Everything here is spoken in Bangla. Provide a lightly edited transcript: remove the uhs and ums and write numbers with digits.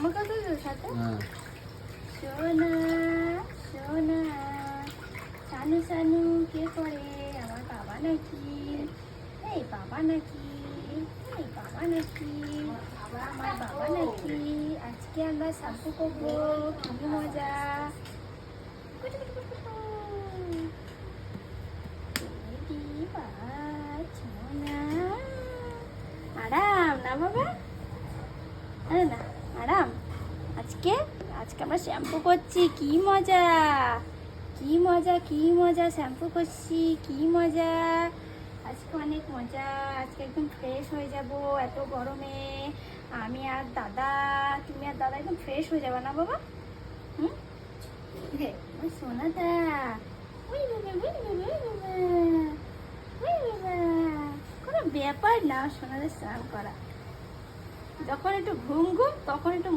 আমাকেও তো সাথে। হ্যাঁ সোনা সোনা সানু সানু কে করে? আমার বাবা নাকি? এই বাবা নাকি? এই বাবা নাকি? আমার বাবা নাকি? আজকে আমরা শ্যাম্পু করবো, কি মজা! আরাম না বাবা, আরে না আরাম। আজকে আজকে আমরা শ্যাম্পু করছি, কি মজা কি মজা কি মজা! শ্যাম্পু করছি, কি মজা! আজকে অনেক মজা। আজকে একদম ফ্রেশ হয়ে যাব এত গরমে। আমি আর দাদা, তুমি আর দাদা একদম ফ্রেশ হয়ে যাবে না বাবা? হুম, হে আমার সোনাটা। ওই বাবা ওই বাবা ওই বাবা ওই বাবা, কোনো ব্যাপার না সোনাদের স্নান করা। যখন একটু ঘুম ঘুম তখন একটু